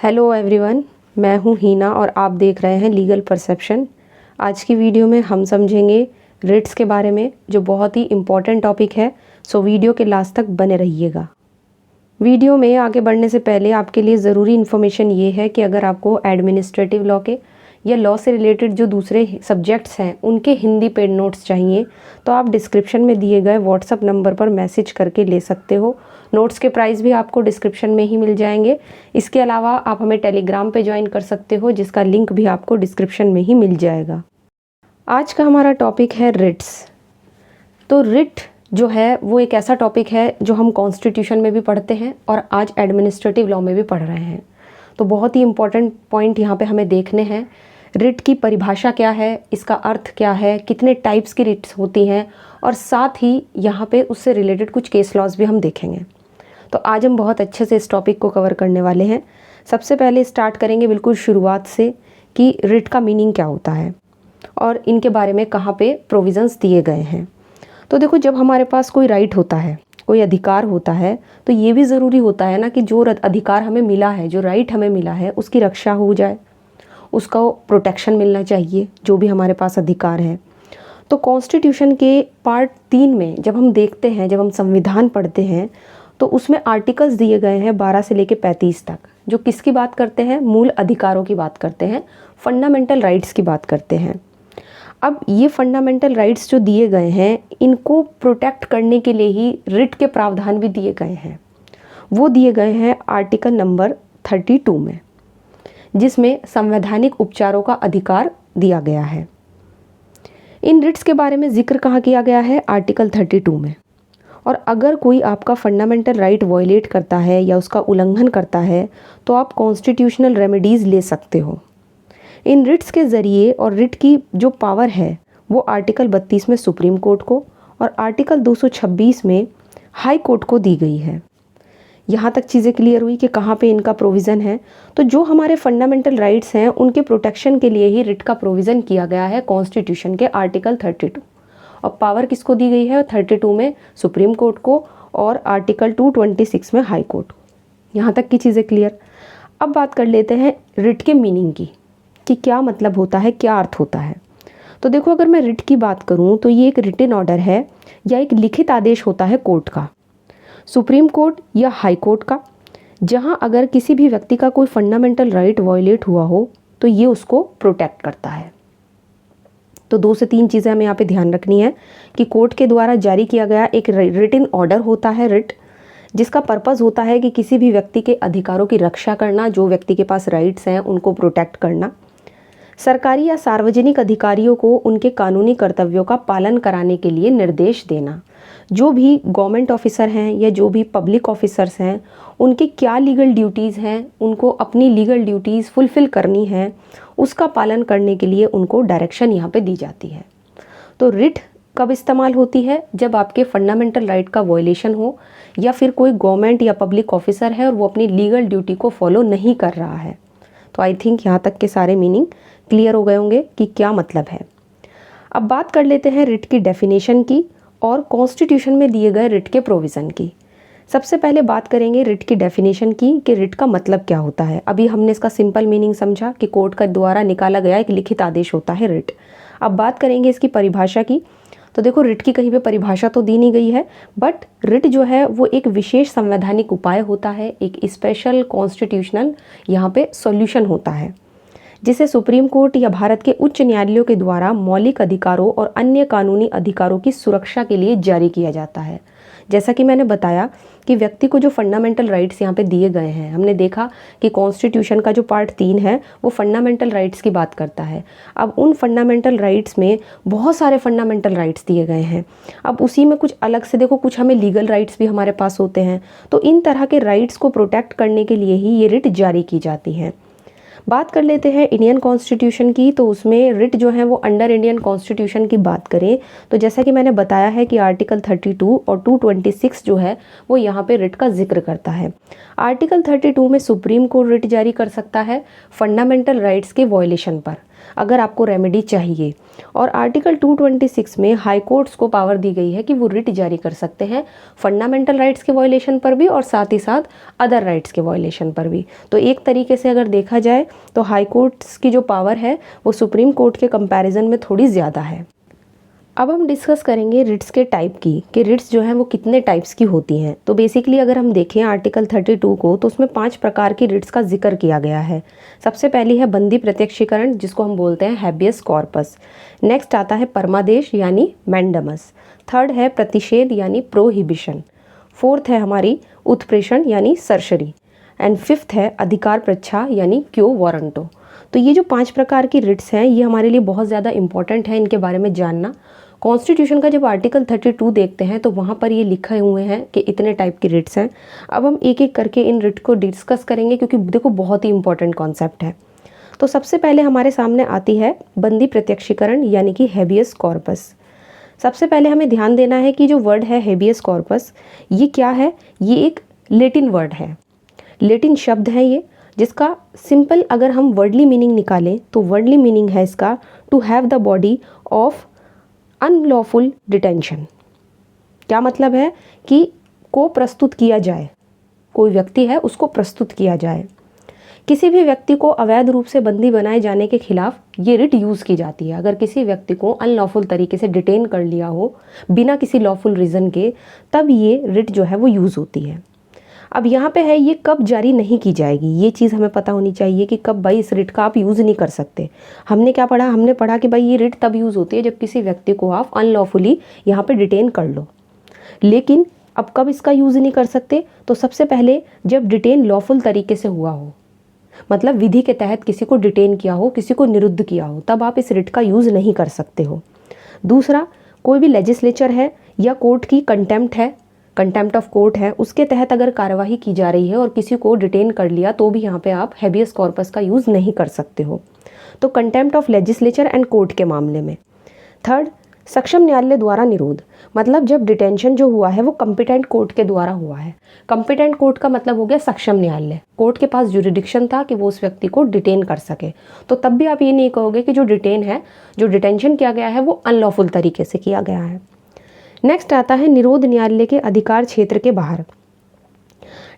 Hello everyone, मैं हूं हीना और आप देख रहे हैं लीगल परसेप्शन। आज की वीडियो में हम समझेंगे रिट्स के बारे में, जो बहुत ही इम्पॉर्टेंट टॉपिक है। सो वीडियो के लास्ट तक बने रहिएगा। वीडियो में आगे बढ़ने से पहले आपके लिए ज़रूरी इन्फॉर्मेशन ये है कि अगर आपको एडमिनिस्ट्रेटिव लॉ के या लॉ से रिलेटेड जो दूसरे सब्जेक्ट्स हैं उनके हिंदी पेड नोट्स चाहिए तो आप डिस्क्रिप्शन में दिए गए व्हाट्सअप नंबर पर मैसेज करके ले सकते हो। नोट्स के प्राइस भी आपको डिस्क्रिप्शन में ही मिल जाएंगे। इसके अलावा आप हमें टेलीग्राम पे ज्वाइन कर सकते हो, जिसका लिंक भी आपको डिस्क्रिप्शन में ही मिल जाएगा। आज का हमारा टॉपिक है रिट्स। तो रिट जो है वो एक ऐसा टॉपिक है जो हम कॉन्स्टिट्यूशन में भी पढ़ते हैं और आज एडमिनिस्ट्रेटिव लॉ में भी पढ़ रहे हैं। तो बहुत ही इंपॉर्टेंट पॉइंट यहाँ पे हमें देखने हैं। रिट की परिभाषा क्या है, इसका अर्थ क्या है, कितने टाइप्स की रिट्स होती हैं, और साथ ही यहाँ पे उससे रिलेटेड कुछ केस लॉज भी हम देखेंगे। तो आज हम बहुत अच्छे से इस टॉपिक को कवर करने वाले हैं। सबसे पहले स्टार्ट करेंगे बिल्कुल शुरुआत से कि रिट का मीनिंग क्या होता है और इनके बारे में कहाँ पे प्रोविज़न्स दिए गए हैं। तो देखो, जब हमारे पास कोई राइट होता है, कोई अधिकार होता है, तो ये भी ज़रूरी होता है ना कि जो अधिकार हमें मिला है, जो राइट हमें मिला है, उसकी रक्षा हो जाए, उसका प्रोटेक्शन मिलना चाहिए, जो भी हमारे पास अधिकार है। तो कॉन्स्टिट्यूशन के पार्ट 3 में जब हम देखते हैं, जब हम संविधान पढ़ते हैं, तो उसमें आर्टिकल्स दिए गए हैं 12 से लेकर 35 तक, जो किसकी बात करते हैं? मूल अधिकारों की बात करते हैं, फंडामेंटल राइट्स की बात करते हैं। अब ये फंडामेंटल राइट्स जो दिए गए हैं, इनको प्रोटेक्ट करने के लिए ही रिट के प्रावधान भी दिए गए हैं। वो दिए गए हैं आर्टिकल नंबर 32 में, जिसमें संवैधानिक उपचारों का अधिकार दिया गया है। इन रिट्स के बारे में जिक्र कहाँ किया गया है? आर्टिकल 32 में। और अगर कोई आपका फंडामेंटल राइट वायलेट करता है या उसका उल्लंघन करता है तो आप कॉन्स्टिट्यूशनल रेमेडीज़ ले सकते हो। इन रिट्स के ज़रिए, और रिट की जो पावर है वो आर्टिकल 32 में सुप्रीम कोर्ट को और आर्टिकल 226 में हाई कोर्ट को दी गई है। यहाँ तक चीज़ें क्लियर हुई कि कहाँ पे इनका प्रोविज़न है। तो जो हमारे फंडामेंटल राइट्स हैं उनके प्रोटेक्शन के लिए ही रिट का प्रोविज़न किया गया है कॉन्स्टिट्यूशन के आर्टिकल 32। और पावर किसको दी गई है? 32 में सुप्रीम कोर्ट को और आर्टिकल 226 में हाई कोर्ट को। यहाँ तक की चीज़ें क्लियर। अब बात कर लेते हैं रिट के मीनिंग की, कि क्या मतलब होता है, क्या अर्थ होता है। तो देखो, अगर मैं रिट की बात करूँ तो ये एक रिटन ऑर्डर है या एक लिखित आदेश होता है कोर्ट का, सुप्रीम कोर्ट या हाई कोर्ट का, जहाँ अगर किसी भी व्यक्ति का कोई फंडामेंटल राइट वायलेट हुआ हो तो ये उसको प्रोटेक्ट करता है। तो 2 से 3 चीज़ें हमें यहाँ पे ध्यान रखनी है कि कोर्ट के द्वारा जारी किया गया एक रिटन ऑर्डर होता है रिट, जिसका पर्पज़ होता है कि किसी भी व्यक्ति के अधिकारों की रक्षा करना, जो व्यक्ति के पास राइट्स हैं उनको प्रोटेक्ट करना, सरकारी या सार्वजनिक अधिकारियों को उनके कानूनी कर्तव्यों का पालन कराने के लिए निर्देश देना। जो भी गवर्नमेंट ऑफिसर हैं या जो भी पब्लिक ऑफिसर्स हैं, उनके क्या लीगल ड्यूटीज़ हैं, उनको अपनी लीगल ड्यूटीज़ फुलफ़िल करनी है, उसका पालन करने के लिए उनको डायरेक्शन यहाँ पे दी जाती है। तो रिट कब इस्तेमाल होती है? जब आपके फंडामेंटल राइट का वायलेशन हो या फिर कोई गवर्नमेंट या पब्लिक ऑफिसर है और वो अपनी लीगल ड्यूटी को फॉलो नहीं कर रहा है। तो आई थिंक यहाँ तक के सारे मीनिंग क्लियर हो गए होंगे कि क्या मतलब है। अब बात कर लेते हैं रिट की डेफिनेशन की और कॉन्स्टिट्यूशन में दिए गए रिट के प्रोविज़न की। सबसे पहले बात करेंगे रिट की डेफिनेशन की, कि रिट का मतलब क्या होता है। अभी हमने इसका सिंपल मीनिंग समझा कि कोर्ट का द्वारा निकाला गया एक लिखित आदेश होता है रिट। अब बात करेंगे इसकी परिभाषा की। तो देखो, रिट की कहीं पे परिभाषा तो दी नहीं गई है, बट रिट जो है वो एक विशेष संवैधानिक उपाय होता है, एक स्पेशल कॉन्स्टिट्यूशनल यहाँ पे सॉल्यूशन होता है, जिसे सुप्रीम कोर्ट या भारत के उच्च न्यायालयों के द्वारा मौलिक अधिकारों और अन्य कानूनी अधिकारों की सुरक्षा के लिए जारी किया जाता है। जैसा कि मैंने बताया कि व्यक्ति को जो फंडामेंटल राइट्स यहाँ पे दिए गए हैं, हमने देखा कि कॉन्स्टिट्यूशन का जो पार्ट 3 है वो फंडामेंटल राइट्स की बात करता है। अब उन फंडामेंटल राइट्स में बहुत सारे फंडामेंटल राइट्स दिए गए हैं। अब उसी में कुछ अलग से देखो, कुछ हमें लीगल राइट्स भी हमारे पास होते हैं। तो इन तरह के राइट्स को प्रोटेक्ट करने के लिए ही ये रिट जारी की जाती हैं। बात कर लेते हैं इंडियन कॉन्स्टिट्यूशन की। तो उसमें रिट जो है वो अंडर इंडियन कॉन्स्टिट्यूशन की बात करें तो जैसा कि मैंने बताया है कि आर्टिकल 32 और 226 जो है वो यहाँ पे रिट का जिक्र करता है। आर्टिकल 32 में सुप्रीम कोर्ट रिट जारी कर सकता है फंडामेंटल राइट्स के वायलेशन पर। अगर आपको रेमेडी चाहिए। और आर्टिकल 226 में हाई कोर्ट्स को पावर दी गई है कि वो रिट जारी कर सकते हैं फंडामेंटल राइट्स के वायलेशन पर भी और साथ ही साथ अदर राइट्स के वायलेशन पर भी। तो एक तरीके से अगर देखा जाए तो हाई कोर्ट्स की जो पावर है वो सुप्रीम कोर्ट के कंपैरिजन में थोड़ी ज़्यादा है। अब हम डिस्कस करेंगे रिट्स के टाइप की, कि रिट्स जो हैं वो कितने टाइप्स की होती हैं। तो बेसिकली अगर हम देखें आर्टिकल 32 को, तो उसमें 5 प्रकार की रिट्स का जिक्र किया गया है। सबसे पहली है बंदी प्रत्यक्षीकरण, जिसको हम बोलते हैं हैबियस कॉर्पस। नेक्स्ट आता है परमादेश यानी मैंडमस। थर्ड है प्रतिषेध यानी प्रोहिबिशन। फोर्थ है हमारी उत्प्रेषण यानी सर्शरी। एंड फिफ्थ है अधिकार प्रच्छा यानी क्यो वारंटो। तो ये जो 5 प्रकार की रिट्स हैं ये हमारे लिए बहुत ज़्यादा इंपॉर्टेंट है इनके बारे में जानना। कॉन्स्टिट्यूशन का जब आर्टिकल 32 देखते हैं तो वहाँ पर ये लिखे हुए हैं कि इतने टाइप की रिट्स हैं। अब हम एक एक करके इन रिट को डिस्कस करेंगे, क्योंकि देखो बहुत ही इंपॉर्टेंट कॉन्सेप्ट है। तो सबसे पहले हमारे सामने आती है बंदी प्रत्यक्षीकरण यानी कि हैबियस कॉर्पस। सबसे पहले हमें ध्यान देना है कि जो वर्ड है हैबियस कॉर्पस, ये क्या है? ये एक लेटिन वर्ड है, लेटिन शब्द है ये, जिसका सिंपल अगर हम वर्डली मीनिंग निकालें तो वर्डली मीनिंग है इसका to have the body of unlawful detention. क्या मतलब है? कि को प्रस्तुत किया जाए, कोई व्यक्ति है उसको प्रस्तुत किया जाए। किसी भी व्यक्ति को अवैध रूप से बंदी बनाए जाने के खिलाफ ये रिट यूज़ की जाती है। अगर किसी व्यक्ति को अनलॉफुल तरीके से डिटेन कर लिया हो बिना किसी लॉफुल रीज़न के, तब ये रिट जो है वो यूज़ होती है। अब यहाँ पे है ये कब जारी नहीं की जाएगी, ये चीज़ हमें पता होनी चाहिए कि कब भाई इस रिट का आप यूज़ नहीं कर सकते। हमने क्या पढ़ा? हमने पढ़ा कि भाई ये रिट तब यूज़ होती है जब किसी व्यक्ति को आप अनलॉफुली यहाँ पे डिटेन कर लो। लेकिन अब कब इसका यूज़ नहीं कर सकते? तो सबसे पहले जब डिटेन लॉफुल तरीके से हुआ हो, मतलब विधि के तहत किसी को डिटेन किया हो, किसी को निरुद्ध किया हो, तब आप इस रिट का यूज़ नहीं कर सकते हो। दूसरा, कोई भी लेजिस्लेचर है या कोर्ट की कंटेम्प्ट है, कंटेम्प्ट ऑफ कोर्ट है, उसके तहत अगर कार्यवाही की जा रही है और किसी को डिटेन कर लिया, तो भी यहाँ पे आप हैबियस कॉर्पस का यूज़ नहीं कर सकते हो। तो contempt of legislature and court के मामले में। थर्ड, सक्षम न्यायालय द्वारा निरोध, मतलब जब डिटेंशन जो हुआ है वो कॉम्पिटेंट कोर्ट के द्वारा हुआ है। कॉम्पिटेंट कोर्ट का मतलब हो गया सक्षम न्यायालय, कोर्ट के पास जुरिडिक्शन था कि वो उस व्यक्ति को डिटेन कर सके। तो तब भी आप ये नहीं कहोगे कि जो डिटेन है, जो डिटेंशन किया गया है वो अनलॉफुल तरीके से किया गया है। नेक्स्ट आता है निरोध न्यायालय के अधिकार क्षेत्र के बाहर।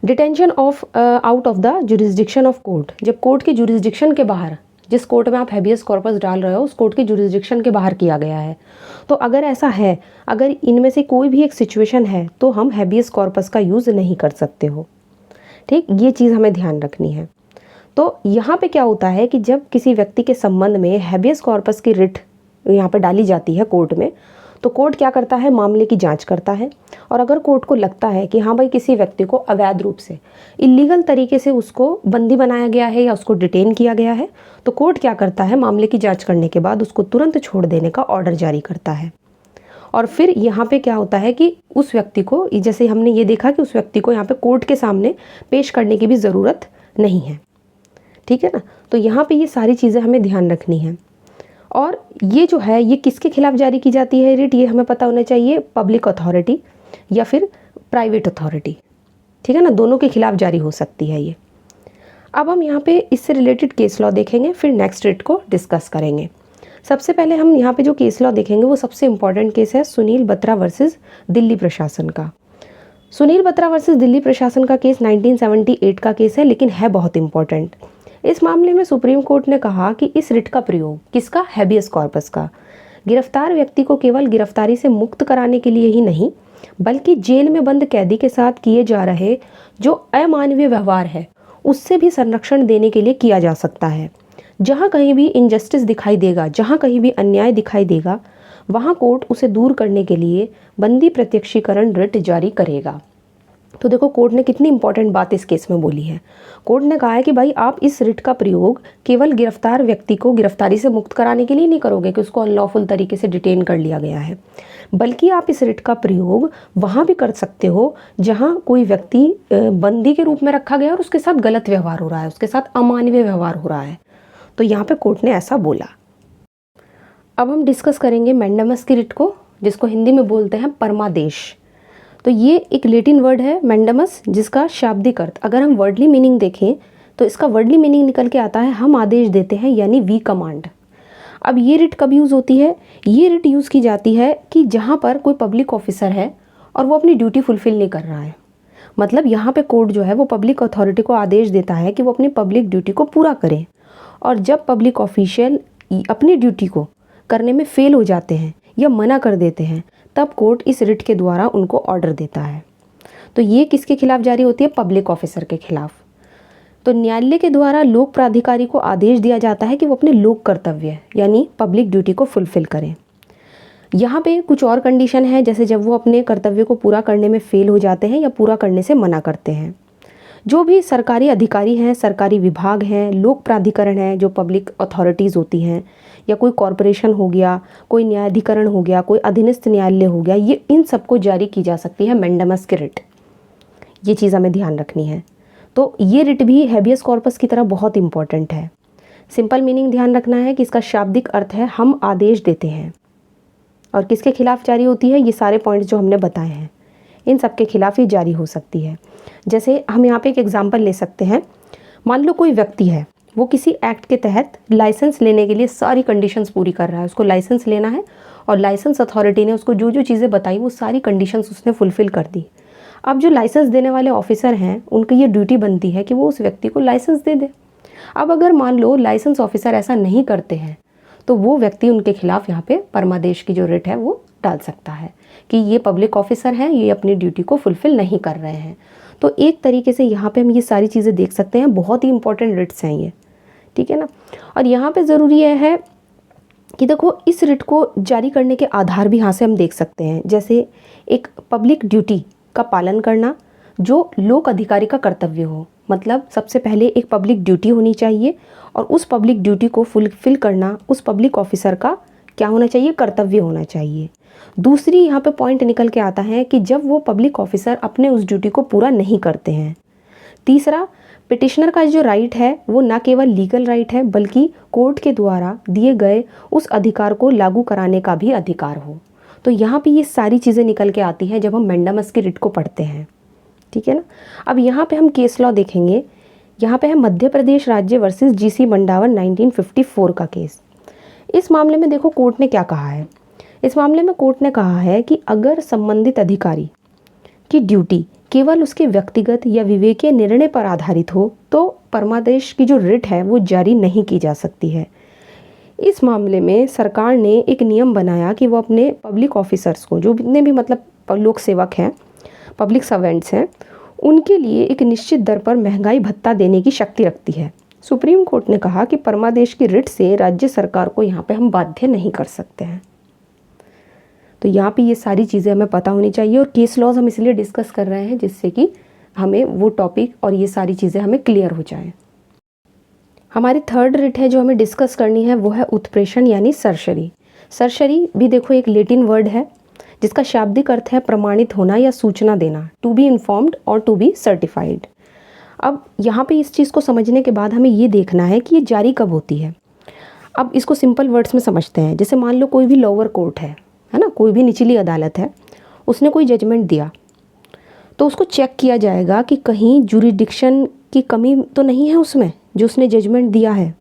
Detention of out of the jurisdiction of court, जब कोर्ट के जुरिस्डिक्शन के बाहर, जिस कोर्ट में आप हैबियस कॉर्पस डाल रहे हो उस कोर्ट के जुरिस्डिक्शन के बाहर किया गया है। तो अगर ऐसा है, अगर इनमें से कोई भी एक सिचुएशन है, तो हम हैबियस कॉर्पस का यूज़ नहीं कर सकते हो। ठीक, ये चीज़ हमें ध्यान रखनी है। तो यहाँ पे क्या होता है कि जब किसी व्यक्ति के संबंध में हैबियस कॉर्पस की रिट यहाँ पे डाली जाती है कोर्ट में, तो कोर्ट क्या करता है? मामले की जांच करता है। और अगर कोर्ट को लगता है कि हाँ भाई किसी व्यक्ति को अवैध रूप से, इलीगल तरीके से उसको बंदी बनाया गया है या उसको डिटेन किया गया है, तो कोर्ट क्या करता है? मामले की जांच करने के बाद उसको तुरंत छोड़ देने का ऑर्डर जारी करता है। और फिर यहाँ पे क्या होता है कि उस व्यक्ति को, जैसे हमने ये देखा कि उस व्यक्ति को यहाँ पे कोर्ट के सामने पेश करने की भी ज़रूरत नहीं है। ठीक है ना? तो यहाँ पे ये सारी चीज़ें हमें ध्यान रखनी है। और ये जो है ये किसके खिलाफ जारी की जाती है रिट, ये हमें पता होना चाहिए, पब्लिक अथॉरिटी या फिर प्राइवेट अथॉरिटी। ठीक है ना? दोनों के खिलाफ जारी हो सकती है ये। अब हम यहाँ पे इससे रिलेटेड केस लॉ देखेंगे, फिर नेक्स्ट रिट को डिस्कस करेंगे। सबसे पहले हम यहाँ पे जो केस लॉ देखेंगे वो सबसे इंपॉर्टेंट केस है सुनील बत्रा वर्सेस दिल्ली प्रशासन का। सुनील बत्रा वर्सेस दिल्ली प्रशासन का केस 1978 का केस है, लेकिन है बहुत इंपॉर्टेंट। इस मामले में सुप्रीम कोर्ट ने कहा कि इस रिट का प्रयोग, किसका? हैबियस कॉर्पस का, गिरफ्तार व्यक्ति को केवल गिरफ्तारी से मुक्त कराने के लिए ही नहीं, बल्कि जेल में बंद कैदी के साथ किए जा रहे जो अमानवीय व्यवहार है उससे भी संरक्षण देने के लिए किया जा सकता है। जहाँ कहीं भी इनजस्टिस दिखाई देगा, जहाँ कहीं भी अन्याय दिखाई देगा, वहाँ कोर्ट उसे दूर करने के लिए बंदी प्रत्यक्षीकरण रिट जारी करेगा। तो देखो कोर्ट ने कितनी इंपॉर्टेंट बात इस केस में बोली है। कोर्ट ने कहा है कि भाई आप इस रिट का प्रयोग केवल गिरफ्तार व्यक्ति को गिरफ्तारी से मुक्त कराने के लिए नहीं करोगे कि उसको अनलॉफुल तरीके से डिटेन कर लिया गया है, बल्कि आप इस रिट का प्रयोग वहाँ भी कर सकते हो जहाँ कोई व्यक्ति बंदी के रूप में रखा गया और उसके साथ गलत व्यवहार हो रहा है, उसके साथ अमानवीय व्यवहार हो रहा है। तो यहाँ पे कोर्ट ने ऐसा बोला। अब हम डिस्कस करेंगे मैंडमस की रिट को, जिसको हिंदी में बोलते हैं परमादेश। तो ये एक लेटिन वर्ड है मैंडमस, जिसका शाब्दिक अर्थ अगर हम वर्डली मीनिंग देखें तो इसका वर्डली मीनिंग निकल के आता है हम आदेश देते हैं, यानी वी कमांड। अब ये रिट कब यूज़ होती है? ये रिट यूज़ की जाती है कि जहाँ पर कोई पब्लिक ऑफिसर है और वो अपनी ड्यूटी फुलफ़िल नहीं कर रहा है। मतलब यहाँ पे कोर्ट जो है वो पब्लिक अथॉरिटी को आदेश देता है कि वो अपनी पब्लिक ड्यूटी को पूरा करें, और जब पब्लिक ऑफिशियल अपनी ड्यूटी को करने में फेल हो जाते हैं या मना कर देते हैं, तब कोर्ट इस रिट के द्वारा उनको ऑर्डर देता है। तो ये किसके खिलाफ जारी होती है? पब्लिक ऑफिसर के खिलाफ। तो न्यायालय के द्वारा लोक प्राधिकारी को आदेश दिया जाता है कि वो अपने लोक कर्तव्य यानी पब्लिक ड्यूटी को फुलफ़िल करें। यहाँ पे कुछ और कंडीशन है, जैसे जब वो अपने कर्तव्य को पूरा करने में फेल हो जाते हैं या पूरा करने से मना करते हैं। जो भी सरकारी अधिकारी हैं, सरकारी विभाग हैं, लोक प्राधिकरण हैं, जो पब्लिक अथॉरिटीज़ होती हैं, या कोई कॉरपोरेशन हो गया, कोई न्यायाधिकरण हो गया, कोई अधीनस्थ न्यायालय हो गया, ये इन सबको जारी की जा सकती है मैंडेमस की रिट। ये चीज़ हमें ध्यान रखनी है। तो ये रिट भी हैबियस कॉर्पस की तरह बहुत इंपॉर्टेंट है। सिंपल मीनिंग ध्यान रखना है कि इसका शाब्दिक अर्थ है हम आदेश देते हैं। और किसके खिलाफ जारी होती है? ये सारे पॉइंट्स जो हमने बताए हैं, इन सब के खिलाफ ही जारी हो सकती है। जैसे हम यहाँ पे एक एग्जांपल ले सकते हैं। मान लो कोई व्यक्ति है, वो किसी एक्ट के तहत लाइसेंस लेने के लिए सारी कंडीशंस पूरी कर रहा है, उसको लाइसेंस लेना है, और लाइसेंस अथॉरिटी ने उसको जो जो चीज़ें बताई वो सारी कंडीशंस उसने फुलफ़िल कर दी। अब जो लाइसेंस देने वाले ऑफिसर हैं, उनकी ये ड्यूटी बनती है कि वो उस व्यक्ति को लाइसेंस दे दे। अब अगर मान लो लाइसेंस ऑफिसर ऐसा नहीं करते हैं, तो वो व्यक्ति उनके खिलाफ यहाँ पे परमादेश की जो रिट है वो डाल सकता है कि ये पब्लिक ऑफिसर हैं, ये अपनी ड्यूटी को फुलफ़िल नहीं कर रहे हैं। तो एक तरीके से यहाँ पे हम ये सारी चीज़ें देख सकते हैं। बहुत ही इंपॉर्टेंट रिट्स हैं ये, ठीक है ना। और यहाँ पे ज़रूरी है कि देखो इस रिट को जारी करने के आधार भी यहाँ से हम देख सकते हैं। जैसे एक पब्लिक ड्यूटी का पालन करना जो लोक अधिकारी का कर्तव्य हो, मतलब सबसे पहले एक पब्लिक ड्यूटी होनी चाहिए, और उस पब्लिक ड्यूटी को फुलफ़िल करना उस पब्लिक ऑफिसर का क्या होना चाहिए? कर्तव्य होना चाहिए। दूसरी यहाँ पे पॉइंट निकल के आता है कि जब वो पब्लिक ऑफिसर अपने उस ड्यूटी को पूरा नहीं करते हैं। तीसरा, पिटिशनर का जो राइट है वो ना केवल लीगल राइट है, बल्कि कोर्ट के द्वारा दिए गए उस अधिकार को लागू कराने का भी अधिकार हो। तो यहाँ पे ये सारी चीज़ें निकल के आती हैं जब हम मैंडेमस की रिट को पढ़ते हैं, ठीक है ना। अब यहाँ पे हम केस लॉ देखेंगे। यहाँ पे है मध्य प्रदेश राज्य वर्सेस जीसी मंडावर 1954 का केस। इस मामले में देखो कोर्ट ने क्या कहा है। इस मामले में कोर्ट ने कहा है कि अगर संबंधित अधिकारी की ड्यूटी केवल उसके व्यक्तिगत या विवेकीय निर्णय पर आधारित हो, तो परमादेश की जो रिट है वो जारी नहीं की जा सकती है। इस मामले में सरकार ने एक नियम बनाया कि वो अपने पब्लिक ऑफिसर्स को, जो जितने भी मतलब लोक सेवक हैं, पब्लिक सर्वेंट्स हैं, उनके लिए एक निश्चित दर पर महंगाई भत्ता देने की शक्ति रखती है। सुप्रीम कोर्ट ने कहा कि परमादेश की रिट से राज्य सरकार को यहाँ पे हम बाध्य नहीं कर सकते हैं। तो यहाँ पे ये सारी चीज़ें हमें पता होनी चाहिए, और केस लॉज हम इसलिए डिस्कस कर रहे हैं जिससे कि हमें वो टॉपिक और ये सारी चीज़ें हमें क्लियर हो जाए। हमारी थर्ड रिट है जो हमें डिस्कस करनी है, वो है उत्प्रेषण यानी सरसरी। सरसरी भी देखो एक लैटिन वर्ड है जिसका शाब्दिक अर्थ है प्रमाणित होना या सूचना देना, टू बी इन्फॉर्म्ड और टू बी सर्टिफाइड। अब यहाँ पे इस चीज़ को समझने के बाद हमें ये देखना है कि ये जारी कब होती है। अब इसको सिंपल वर्ड्स में समझते हैं। जैसे मान लो कोई भी लोअर कोर्ट है ना, कोई भी निचली अदालत है, उसने कोई जजमेंट दिया, तो उसको चेक किया जाएगा कि कहीं जुरिडिक्शन की कमी तो नहीं है उसमें जो उसने जजमेंट दिया है।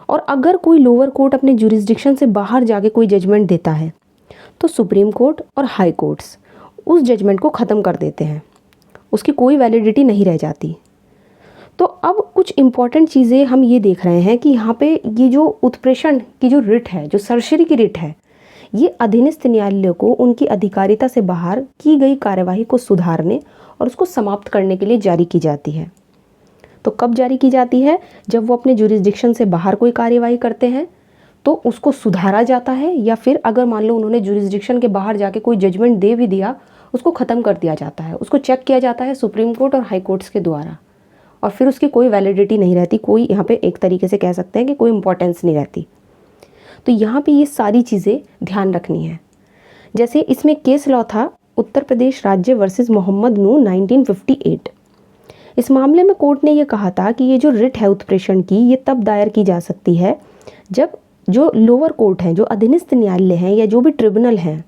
और अगर कोई लोअर कोर्ट अपने जुरिडिक्शन से बाहर जाके कोई जजमेंट देता है, तो सुप्रीम कोर्ट और हाई कोर्ट्स उस जजमेंट को ख़त्म कर देते हैं, उसकी कोई वैलिडिटी नहीं रह जाती। तो अब कुछ इम्पॉर्टेंट चीज़ें हम ये देख रहे हैं कि यहाँ पे ये जो उत्प्रेषण की जो रिट है, जो सरसरी की रिट है, ये अधीनस्थ न्यायालय को उनकी अधिकारिता से बाहर की गई कार्यवाही को सुधारने और उसको समाप्त करने के लिए जारी की जाती है। तो कब जारी की जाती है? जब वो अपने जुरिस्डिक्शन से बाहर कोई कार्यवाही करते हैं तो उसको सुधारा जाता है, या फिर अगर मान लो उन्होंने जुरिस्डिक्शन के बाहर जाके कोई जजमेंट दे भी दिया, उसको ख़त्म कर दिया जाता है, उसको चेक किया जाता है सुप्रीम कोर्ट और हाई कोर्ट्स के द्वारा, और फिर उसकी कोई वैलिडिटी नहीं रहती, कोई यहाँ पे एक तरीके से कह सकते हैं कि कोई इंपॉर्टेंस नहीं रहती। तो यहाँ पे ये सारी चीज़ें ध्यान रखनी है। जैसे इसमें केस लॉ था उत्तर प्रदेश राज्य वर्सेस मोहम्मद नूर 1958। इस मामले में कोर्ट ने ये कहा था कि ये जो रिट है उत्प्रेषण की, ये तब दायर की जा सकती है जब जो लोअर कोर्ट हैं, जो अधीनस्थ न्यायालय हैं या जो भी ट्रिब्यूनल हैं,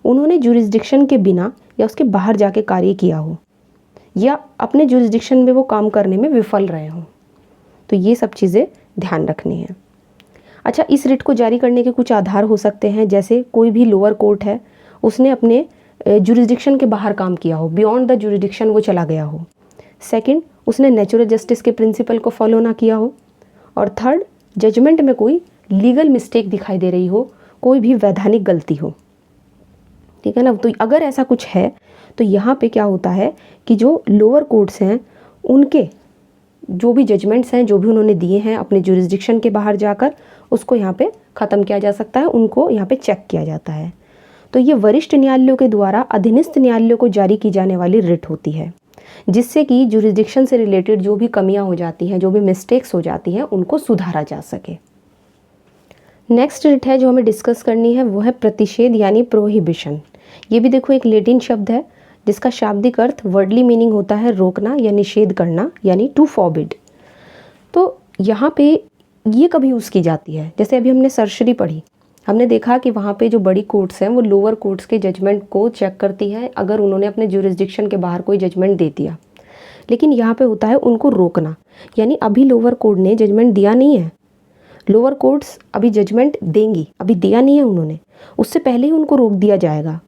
उन्होंने जुरिस्डिक्शन के बिना या उसके बाहर जाके कार्य किया हो, या अपने जुरिस्डिक्शन में वो काम करने में विफल रहे हों। तो ये सब चीज़ें ध्यान रखनी है। अच्छा, इस रिट को जारी करने के कुछ आधार हो सकते हैं, जैसे कोई भी लोअर कोर्ट है उसने अपने जुरिस्डिक्शन के बाहर काम किया हो, बियॉन्ड द जुरिस्डिक्शन वो चला गया हो। सेकंड, उसने नेचुरल जस्टिस के प्रिंसिपल को फॉलो ना किया हो। और थर्ड, जजमेंट में कोई लीगल मिस्टेक दिखाई दे रही हो, कोई भी वैधानिक गलती हो। ठीक है ना। तो अगर ऐसा कुछ है तो यहाँ पे क्या होता है कि जो लोअर कोर्ट्स हैं उनके जो भी जजमेंट्स हैं, जो भी उन्होंने दिए हैं अपने जुरिस्डिक्शन के बाहर जाकर, उसको यहाँ पे ख़त्म किया जा सकता है, उनको यहाँ पे चेक किया जाता है। तो ये वरिष्ठ न्यायालयों के द्वारा अधीनस्थ न्यायालयों को जारी की जाने वाली रिट होती है, जिससे कि जुरिस्डिक्शन से रिलेटेड जो भी कमियां हो जाती हैं, जो भी मिस्टेक्स हो जाती हैं, उनको सुधारा जा सके। नेक्स्ट रिट है जो हमें डिस्कस करनी है वो है प्रतिषेध यानी प्रोहिबिशन। ये भी देखो एक लैटिन शब्द है जिसका शाब्दिक अर्थ वर्डली मीनिंग होता है रोकना या निषेध करना, यानी टू फॉरबिड। तो यहाँ पे ये कभी यूज़ की जाती है, जैसे अभी हमने सर्शरी पढ़ी, हमने देखा कि वहाँ पे जो बड़ी कोर्ट्स हैं वो लोअर कोर्ट्स के जजमेंट को चेक करती है अगर उन्होंने अपने जुरिस्डिक्शन के बाहर कोई जजमेंट दे दिया। लेकिन यहाँ पे होता है उनको रोकना, यानी अभी लोअर कोर्ट ने जजमेंट दिया नहीं है, लोअर कोर्ट्स अभी जजमेंट देंगी, अभी दिया नहीं है उन्होंने, उससे पहले ही उनको रोक दिया जाएगा,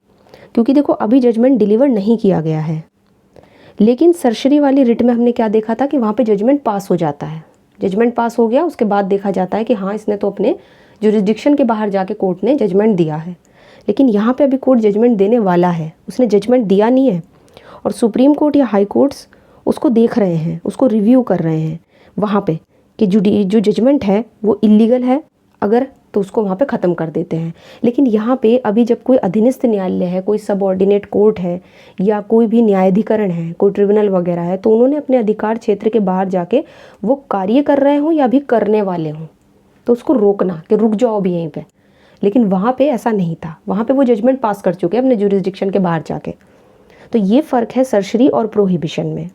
क्योंकि देखो अभी जजमेंट डिलीवर नहीं किया गया है। लेकिन सर्शरी वाली रिट में हमने क्या देखा था कि वहाँ पे जजमेंट पास हो जाता है, जजमेंट पास हो गया, उसके बाद देखा जाता है कि हाँ इसने तो अपने जुरिस्डिक्शन के बाहर जाके कोर्ट ने जजमेंट दिया है। लेकिन यहाँ पे अभी कोर्ट जजमेंट देने वाला है, उसने जजमेंट दिया नहीं है, और सुप्रीम कोर्ट या हाई कोर्ट्स उसको देख रहे हैं, उसको रिव्यू कर रहे हैं वहाँ पे कि जो जजमेंट है वो इलीगल है अगर, तो उसको वहाँ पे ख़त्म कर देते हैं। लेकिन यहाँ पे अभी जब कोई अधीनस्थ न्यायालय है, कोई सबऑर्डिनेट कोर्ट है, या कोई भी न्यायाधिकरण है, कोई ट्रिब्यूनल वगैरह है, तो उन्होंने अपने अधिकार क्षेत्र के बाहर जाके वो कार्य कर रहे हों या भी करने वाले हों, तो उसको रोकना कि रुक जाओ अभी यहीं पे। लेकिन वहाँ पे ऐसा नहीं था, वहाँ पे वो जजमेंट पास कर चुके हैं अपने जुरिस्डिक्शन के बाहर जाके। तो ये फ़र्क है सर्शरी और प्रोहिबिशन में।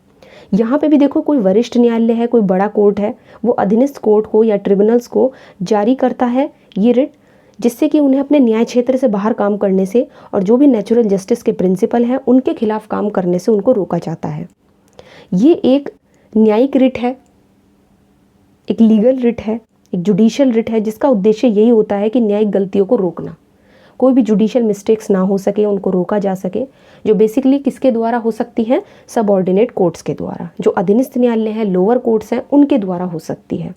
यहाँ पे भी देखो कोई वरिष्ठ न्यायालय है, कोई बड़ा कोर्ट है, वो अधीनस्थ कोर्ट को या ट्रिब्यूनल्स को जारी करता है ये रिट, जिससे कि उन्हें अपने न्याय क्षेत्र से बाहर काम करने से और जो भी नेचुरल जस्टिस के प्रिंसिपल हैं उनके खिलाफ काम करने से उनको रोका जाता है। ये एक न्यायिक रिट है, एक लीगल रिट है, एक जुडिशियल रिट है, जिसका उद्देश्य यही होता है कि न्यायिक गलतियों को रोकना, कोई भी जुडिशियल मिस्टेक्स ना हो सके, उनको रोका जा सके, जो बेसिकली किसके द्वारा हो सकती हैं, सबऑर्डिनेट कोर्ट्स के द्वारा, जो अधीनस्थ न्यायालय हैं, लोअर कोर्ट्स हैं, उनके द्वारा हो सकती है।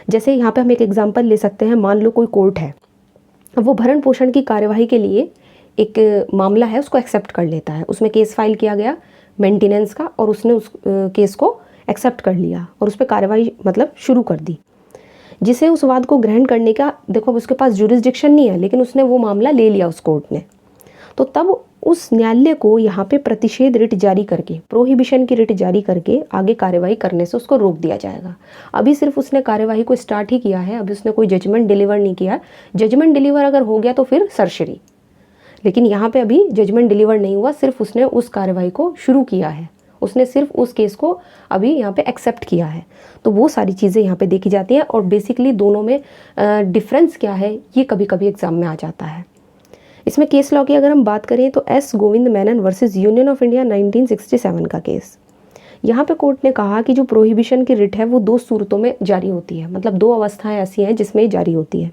जैसे यहाँ पे हम एक एग्जांपल ले सकते हैं, मान लो कोई कोर्ट है, वो भरण पोषण की कार्यवाही के लिए एक मामला है उसको एक्सेप्ट कर लेता है, उसमें केस फाइल किया गया मेंटेनेंस का, और उसने उस केस को एक्सेप्ट कर लिया और उस पर कार्रवाई मतलब शुरू कर दी, जिसे उस वाद को ग्रहण करने का, देखो उसके पास जुरिस्डिक्शन नहीं है, लेकिन उसने वो मामला ले लिया उस कोर्ट ने, तो तब उस न्यायालय को यहाँ पे प्रतिषेध रिट जारी करके, प्रोहिबिशन की रिट जारी करके आगे कार्यवाही करने से उसको रोक दिया जाएगा। अभी सिर्फ उसने कार्यवाही को स्टार्ट ही किया है, अभी उसने कोई जजमेंट डिलीवर नहीं किया। जजमेंट डिलीवर अगर हो गया तो फिर सर्शरी, लेकिन यहाँ पे अभी जजमेंट डिलीवर नहीं हुआ, सिर्फ उसने उस कार्यवाही को शुरू किया है, उसने सिर्फ उस केस को अभी यहाँ पे एक्सेप्ट किया है। तो वो सारी चीज़ें यहाँ पे देखी जाती हैं, और बेसिकली दोनों में डिफरेंस क्या है ये कभी कभी एग्जाम में आ जाता है। इसमें केस लॉ की अगर हम बात करें तो S Govind Menon versus union of India 1967 का केस, यहाँ पे कोर्ट ने कहा कि जो प्रोहिबिशन की रिट है वो दो सूरतों में जारी होती है, मतलब दो अवस्थाएं ऐसी हैं जिसमें ये जारी होती है।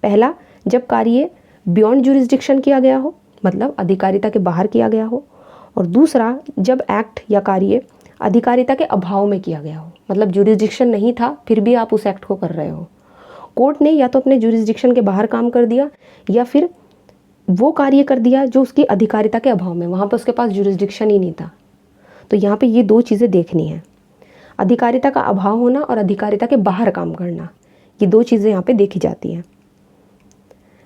पहला, जब कार्य बियॉन्ड जुरिस्डिक्शन किया गया हो, मतलब अधिकारिता के बाहर किया गया हो, और दूसरा, जब एक्ट या कार्य अधिकारिता के अभाव में किया गया हो, मतलब जुरिस्डिक्शन नहीं था फिर भी आप उस एक्ट को कर रहे हो। कोर्ट ने या तो अपने जुरिस्डिक्शन के बाहर काम कर दिया या फिर वो कार्य कर दिया जो उसकी अधिकारिता के अभाव में, वहाँ पर उसके पास जुरिस्डिक्शन ही नहीं था। तो यहाँ पे ये दो चीज़ें देखनी है, अधिकारिता का अभाव होना और अधिकारिता के बाहर काम करना, ये दो चीज़ें यहाँ पे देखी जाती हैं।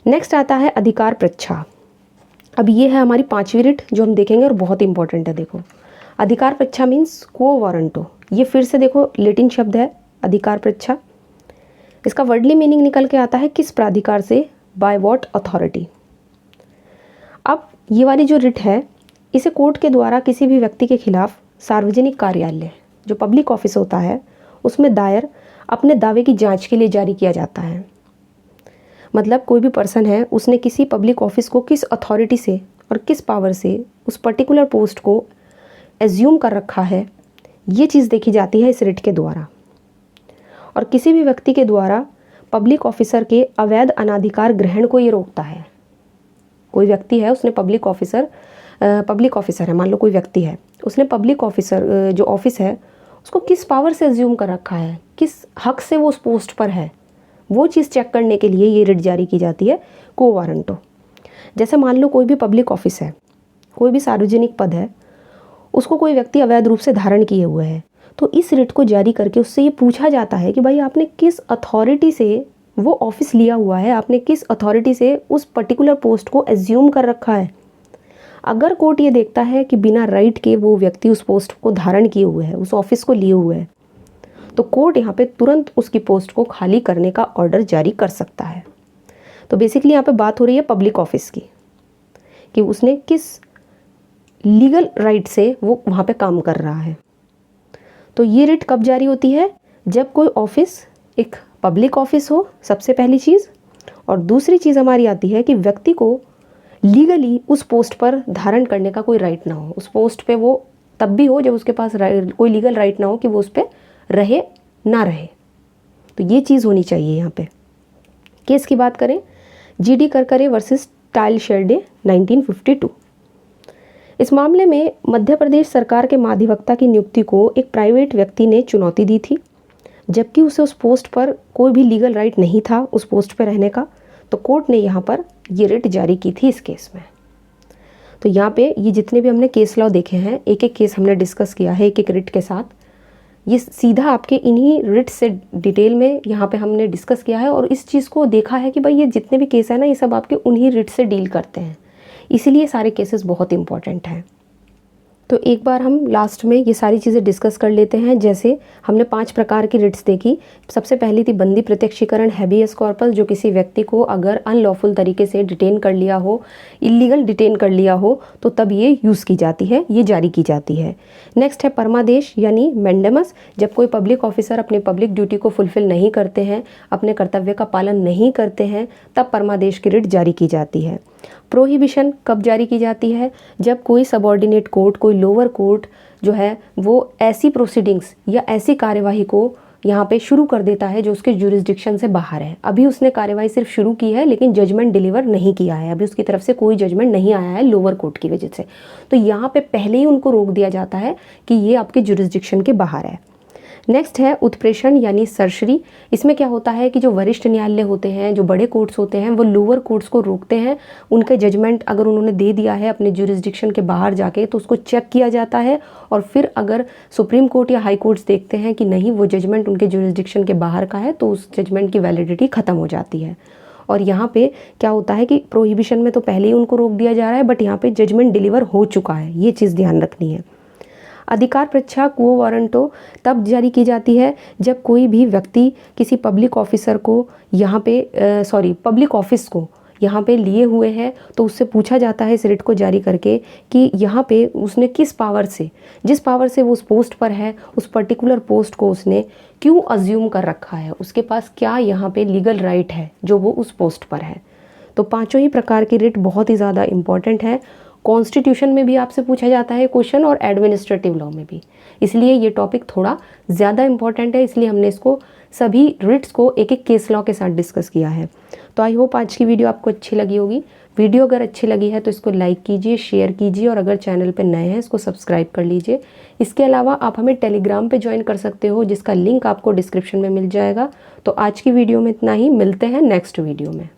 नेक्स्ट आता है अधिकार पृच्छा। अब ये है हमारी पांचवी रिट जो हम देखेंगे और बहुत इंपॉर्टेंट है। देखो, अधिकार पृच्छा मीन्स क्वो वारंटो, ये फिर से देखो लैटिन शब्द है अधिकार पृच्छा। इसका वर्डली मीनिंग निकल के आता है किस प्राधिकार से, बाय व्हाट अथॉरिटी। अब ये वाली जो रिट है इसे कोर्ट के द्वारा किसी भी व्यक्ति के खिलाफ सार्वजनिक कार्यालय जो पब्लिक ऑफिस होता है उसमें दायर अपने दावे की जांच के लिए जारी किया जाता है। मतलब कोई भी पर्सन है, उसने किसी पब्लिक ऑफिस को किस अथॉरिटी से और किस पावर से उस पर्टिकुलर पोस्ट को एज्यूम कर रखा है, ये चीज़ देखी जाती है इस रिट के द्वारा। और किसी भी व्यक्ति के द्वारा पब्लिक ऑफिसर के अवैध अनाधिकार ग्रहण को ये रोकता है। कोई व्यक्ति है, उसने पब्लिक ऑफिसर है, मान लो कोई व्यक्ति है, उसने पब्लिक ऑफिसर जो ऑफिस है उसको किस पावर से अज्यूम कर रखा है, किस हक से वो उस पोस्ट पर है, वो चीज़ चेक करने के लिए ये रिट जारी की जाती है, को वारंटो। जैसे मान लो कोई भी पब्लिक ऑफिस है, कोई भी सार्वजनिक पद है, उसको कोई व्यक्ति अवैध रूप से धारण किए हुए है, तो इस रिट को जारी करके उससे ये पूछा जाता है कि भाई आपने किस अथॉरिटी से वो ऑफिस लिया हुआ है, आपने किस अथॉरिटी से उस पर्टिकुलर पोस्ट को एज्यूम कर रखा है। अगर कोर्ट ये देखता है कि बिना राइट के वो व्यक्ति उस पोस्ट को धारण किए हुए है, उस ऑफिस को लिए हुए है, तो कोर्ट यहाँ पे तुरंत उसकी पोस्ट को खाली करने का ऑर्डर जारी कर सकता है। तो बेसिकली यहाँ पे बात हो रही है पब्लिक ऑफिस की, कि उसने किस लीगल राइट से वो वहाँ पे काम कर रहा है। तो ये रिट कब जारी होती है? जब कोई ऑफिस एक पब्लिक ऑफिस हो, सबसे पहली चीज़, और दूसरी चीज़ हमारी आती है कि व्यक्ति को लीगली उस पोस्ट पर धारण करने का कोई राइट ना हो। उस पोस्ट पे वो तब भी हो जब उसके पास कोई लीगल राइट ना हो कि वो उस पर रहे ना रहे। तो ये चीज़ होनी चाहिए यहाँ पे। केस की बात करें, जीडी करकरे वर्सेस टाइल शेरडे 1952। इस मामले में मध्य प्रदेश सरकार के महाधिवक्ता की नियुक्ति को एक प्राइवेट व्यक्ति ने चुनौती दी थी, जबकि उसे उस पोस्ट पर कोई भी लीगल राइट नहीं था उस पोस्ट पर रहने का। तो कोर्ट ने यहाँ पर ये रिट जारी की थी इस केस में। तो यहाँ पे ये जितने भी हमने केस लॉ देखे हैं, एक एक केस हमने डिस्कस किया है एक एक रिट के साथ। ये सीधा आपके इन्हीं रिट से डिटेल में यहाँ पे हमने डिस्कस किया है, और इस चीज़ को देखा है कि भाई ये जितने भी केस है ना, ये सब आपके उन्हीं रिट से डील करते हैं, इसीलिए सारे केसेस बहुत इंपॉर्टेंट हैं। तो एक बार हम लास्ट में ये सारी चीज़ें डिस्कस कर लेते हैं। जैसे हमने 5 प्रकार की रिट्स देखी। सबसे पहली थी बंदी प्रत्यक्षीकरण, हैबियस कॉर्पस, जो किसी व्यक्ति को अगर अनलॉफुल तरीके से डिटेन कर लिया हो, इलीगल डिटेन कर लिया हो, तो तब ये यूज़ की जाती है, ये जारी की जाती है। नेक्स्ट है परमादेश यानी मैंडेमस, जब कोई पब्लिक ऑफिसर अपनी पब्लिक ड्यूटी को फुलफिल नहीं करते हैं, अपने कर्तव्य का पालन नहीं करते हैं, तब परमादेश की रिट जारी की जाती है। प्रोहिबिशन कब जारी की जाती है? जब कोई सबऑर्डिनेट कोर्ट, कोई लोअर कोर्ट जो है वो ऐसी प्रोसीडिंग्स या ऐसी कार्यवाही को यहाँ पे शुरू कर देता है जो उसके जुरिस्डिक्शन से बाहर है। अभी उसने कार्यवाही सिर्फ शुरू की है लेकिन जजमेंट डिलीवर नहीं किया है, अभी उसकी तरफ से कोई जजमेंट नहीं आया है लोअर कोर्ट की वजह से, तो यहाँ पे पहले ही उनको रोक दिया जाता है कि ये आपके जुरिस्डिक्शन के बाहर है। नेक्स्ट है उत्प्रेषण यानी सर्शरी। इसमें क्या होता है कि जो वरिष्ठ न्यायालय होते हैं, जो बड़े कोर्ट्स होते हैं, वो लोअर कोर्ट्स को रोकते हैं। उनके जजमेंट अगर उन्होंने दे दिया है अपने जुरिस्डिक्शन के बाहर जाके, तो उसको चेक किया जाता है, और फिर अगर सुप्रीम कोर्ट या हाई कोर्ट्स देखते हैं कि नहीं वो जजमेंट उनके जुरिस्डिक्शन के बाहर का है, तो उस जजमेंट की वैलिडिटी ख़त्म हो जाती है। और यहाँ पे क्या होता है कि प्रोहिबिशन में तो पहले ही उनको रोक दिया जा रहा है, बट यहाँ पे जजमेंट डिलीवर हो चुका है, ये चीज़ ध्यान रखनी है। अधिकार परीक्षा क्वो वारंटो तब जारी की जाती है जब कोई भी व्यक्ति किसी पब्लिक ऑफिसर को यहाँ पे पब्लिक ऑफिस को यहाँ पे लिए हुए हैं, तो उससे पूछा जाता है इस रिट को जारी करके कि यहाँ पे उसने किस पावर से, जिस पावर से वो उस पोस्ट पर है, उस पर्टिकुलर पोस्ट को उसने क्यों अज्यूम कर रखा है, उसके पास क्या यहाँ पे लीगल राइट है जो वो उस पोस्ट पर है। तो पांचों ही प्रकार की रिट बहुत ही ज़्यादा इम्पॉर्टेंट है। कॉन्स्टिट्यूशन में भी आपसे पूछा जाता है क्वेश्चन, और एडमिनिस्ट्रेटिव लॉ में भी, इसलिए ये टॉपिक थोड़ा ज़्यादा इंपॉर्टेंट है, इसलिए हमने इसको सभी रिट्स को एक एक केस लॉ के साथ डिस्कस किया है। तो आई होप आज की वीडियो आपको अच्छी लगी होगी। वीडियो अगर अच्छी लगी है तो इसको लाइक कीजिए, शेयर कीजिए, और अगर चैनल पर नए हैं इसको सब्सक्राइब कर लीजिए। इसके अलावा आप हमें टेलीग्राम पे ज्वाइन कर सकते हो, जिसका लिंक आपको डिस्क्रिप्शन में मिल जाएगा। तो आज की वीडियो में इतना ही, मिलते हैं नेक्स्ट वीडियो में।